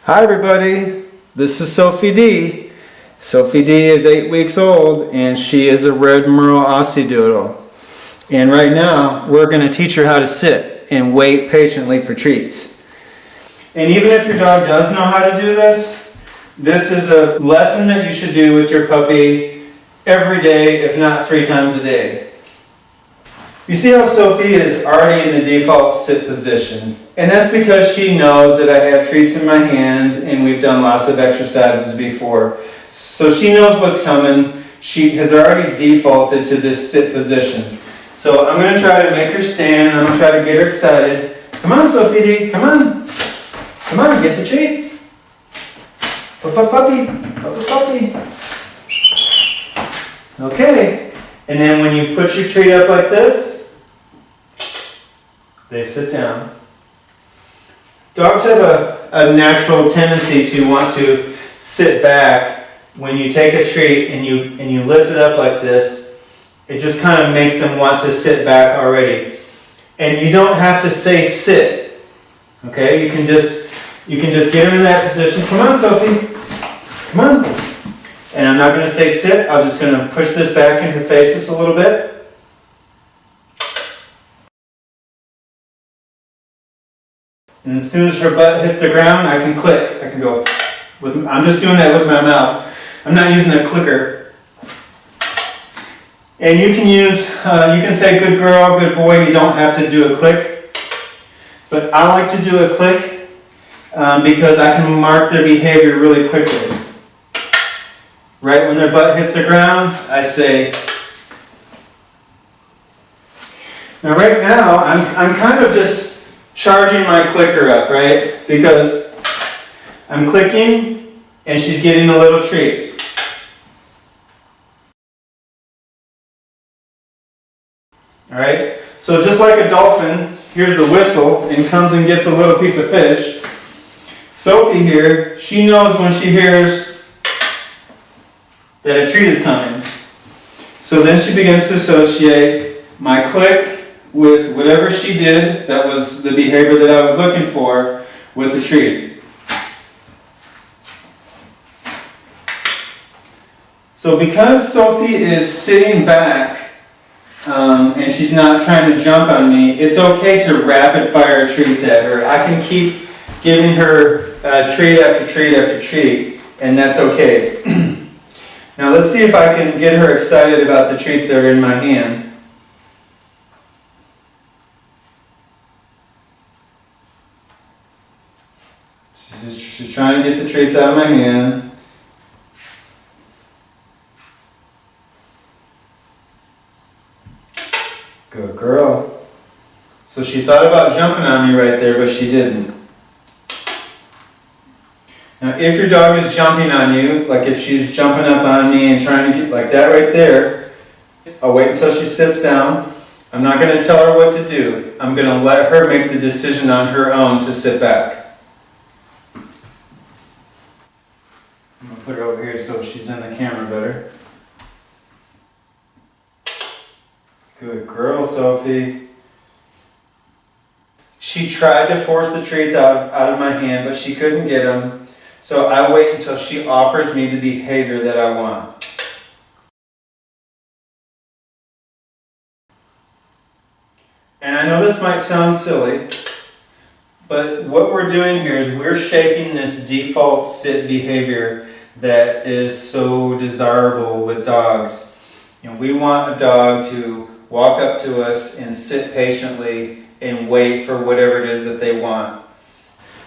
Hi everybody, this is Sophie D. Sophie D is 8 weeks old and she is a red Merle Aussie Doodle. And right now we're going to teach her how to sit and wait patiently for treats. And even if your dog does know how to do this, this is a lesson that you should do with your puppy every day, if not 3 times a day. You see how Sophie is already in the default sit position. And that's because she knows that I have treats in my hand and we've done lots of exercises before. So she knows what's coming. She has already defaulted to this sit position. So I'm going to try to make her stand and I'm going to try to get her excited. Come on, Sophie D, come on. Come on, get the treats. Puppy. Okay. And then when you put your treat up like this, they sit down. Dogs have a natural tendency to want to sit back. When you take a treat and you lift it up like this, it just kind of makes them want to sit back already. And you don't have to say sit. Okay? You can just get them in that position. Come on, Sophie. Come on. And I'm not going to say sit. I'm just going to push this back in her face just a little bit. And as soon as her butt hits the ground, I can click. I can go. I'm just doing that with my mouth. I'm not using a clicker. And you can use, you can say good girl, good boy. You don't have to do a click. But I like to do a click because I can mark their behavior really quickly. Right when their butt hits the ground, I say. Now right now, I'm kind of just charging my clicker up, right? Because I'm clicking and she's getting a little treat. Alright? So just like a dolphin, here's the whistle and comes and gets a little piece of fish. Sophie here, she knows when she hears that a treat is coming. So then she begins to associate my click with whatever she did, that was the behavior that I was looking for, with the treat. So because Sophie is sitting back and she's not trying to jump on me, it's okay to rapid fire treats at her. I can keep giving her treat after treat after treat, and that's okay. Now let's see if I can get her excited about the treats that are in my hand. She's trying to get the treats out of my hand. Good girl. So she thought about jumping on me right there, but she didn't. Now if your dog is jumping on you, like if she's jumping up on me and trying to get like that right there, I'll wait until she sits down. I'm not going to tell her what to do. I'm going to let her make the decision on her own to sit back. I'm going to put her over here so she's in the camera better. Good girl, Sophie. She tried to force the treats out of my hand, but she couldn't get them. So I wait until she offers me the behavior that I want. And I know this might sound silly, but what we're doing here is we're shaping this default sit behavior that is so desirable with dogs. You know, we want a dog to walk up to us and sit patiently and wait for whatever it is that they want.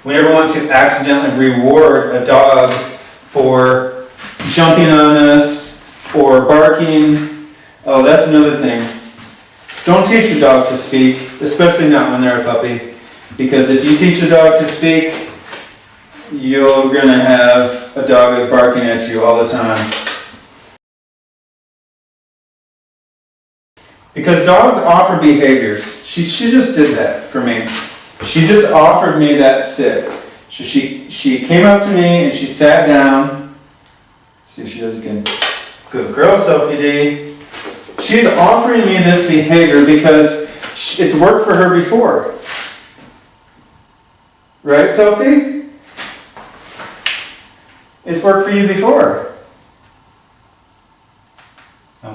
We never want to accidentally reward a dog for jumping on us or barking. Oh, that's another thing. Don't teach a dog to speak, especially not when they're a puppy. Because if you teach a dog to speak, you're going to have a dog barking at you all the time. Because dogs offer behaviors. She just did that for me. She just offered me that sit. So she came up to me and she sat down. See if she does again. Good girl, Sophie D. She's offering me this behavior because it's worked for her before. Right, Sophie? It's worked for you before. I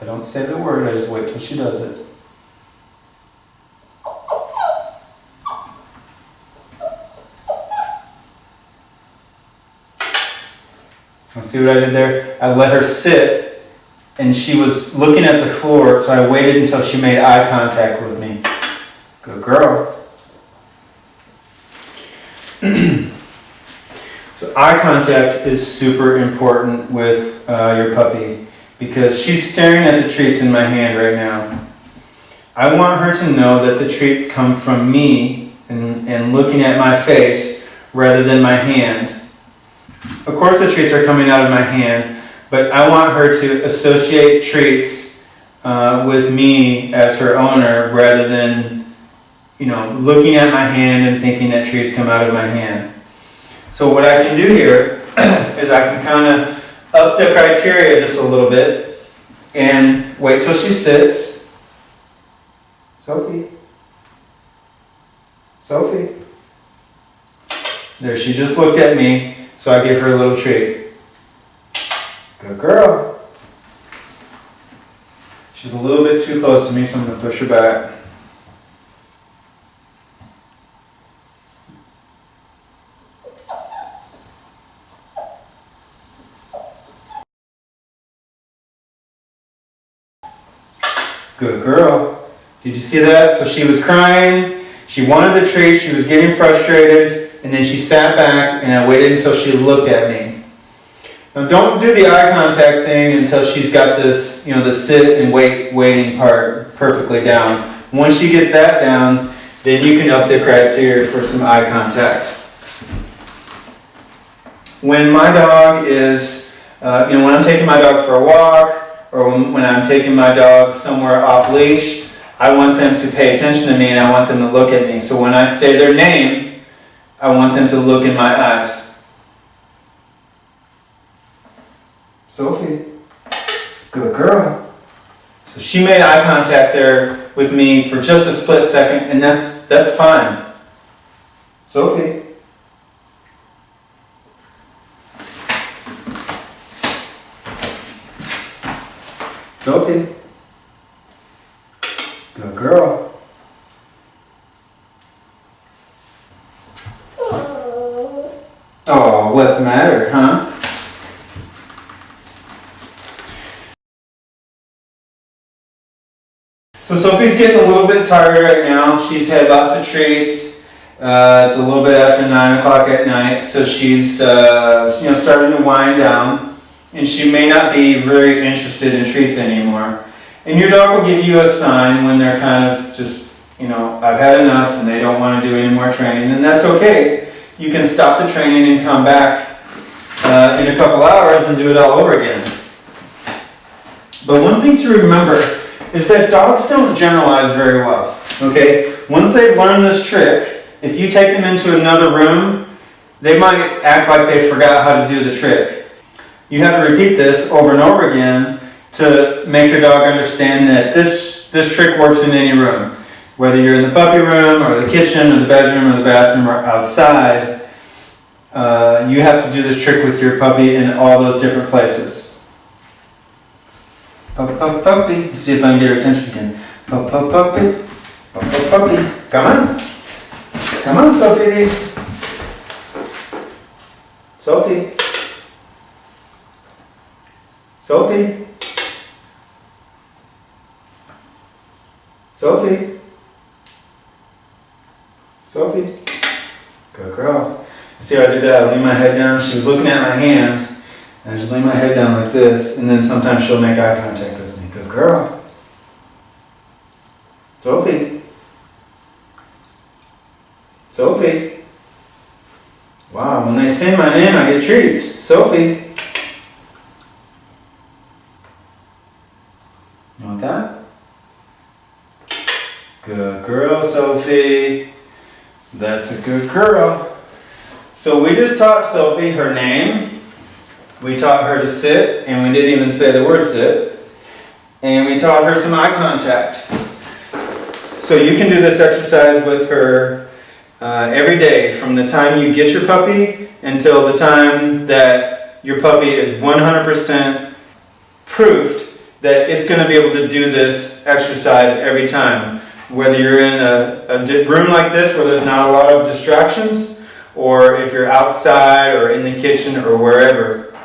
don't say the word, I just wait till she does it. See what I did there? I let her sit, and she was looking at the floor, so I waited until she made eye contact with me. Good girl. So eye contact is super important with your puppy because she's staring at the treats in my hand right now. I want her to know that the treats come from me and looking at my face rather than my hand. Of course the treats are coming out of my hand, but I want her to associate treats with me as her owner rather than, looking at my hand and thinking that treats come out of my hand. So what I can do here is I can kind of up the criteria just a little bit and wait till she sits. Sophie. Sophie. There, she just looked at me. So I give her a little treat. Good girl. She's a little bit too close to me, so I'm going to push her back. Good girl. Did you see that? So she was crying. She wanted the treat. She was getting frustrated. And then she sat back and I waited until she looked at me. Now don't do the eye contact thing until she's got this, the sit and waiting part perfectly down. Once she gets that down, then you can up the criteria for some eye contact. When my dog is, when I'm taking my dog for a walk or when I'm taking my dog somewhere off leash, I want them to pay attention to me and I want them to look at me. So when I say their name, I want them to look in my eyes. Sophie, good girl. So she made eye contact there with me for just a split second, and that's fine. Sophie. Sophie. Good girl. Oh, what's the matter, huh? So Sophie's getting a little bit tired right now. She's had lots of treats. It's a little bit after 9 o'clock at night, so she's starting to wind down, and she may not be very interested in treats anymore. And your dog will give you a sign when they're kind of just, I've had enough and they don't want to do any more training, and that's okay. You can stop the training and come back in a couple hours and do it all over again. But one thing to remember is that dogs don't generalize very well, okay? Once they've learned this trick, if you take them into another room, they might act like they forgot how to do the trick. You have to repeat this over and over again to make your dog understand that this trick works in any room. Whether you're in the puppy room or the kitchen or the bedroom or the bathroom or outside, you have to do this trick with your puppy in all those different places. Puppy, puppy, puppy. Let's see if I can get her attention again. Puppy, puppy, puppy. Puppy, puppy. Come on. Come on, Sophie. Sophie. Sophie. Sophie. Sophie. Good girl. See how I did that? I lean my head down. She was looking at my hands. And I just lay my head down like this. And then sometimes she'll make eye contact with me. Good girl. Sophie. Sophie. Wow, when they say my name, I get treats. Sophie. You want that? Good girl, Sophie. That's a good girl. So we just taught Sophie her name. We taught her to sit, and we didn't even say the word sit. And we taught her some eye contact. So you can do this exercise with her every day, from the time you get your puppy until the time that your puppy is 100% proved that it's going to be able to do this exercise every time. Whether you're in a room like this where there's not a lot of distractions, or if you're outside or in the kitchen or wherever,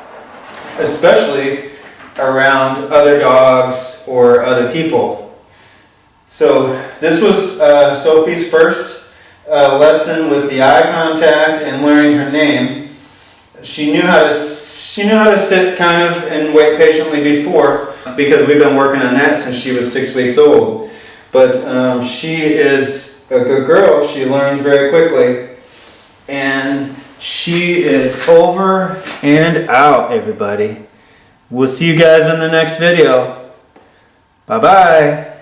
especially around other dogs or other people. So this was Sophie's first lesson with the eye contact and learning her name. She knew how to sit kind of and wait patiently before, because we've been working on that since she was 6 weeks old. But she is a good girl. She learns very quickly. And she is over and out, everybody. We'll see you guys in the next video. Bye-bye.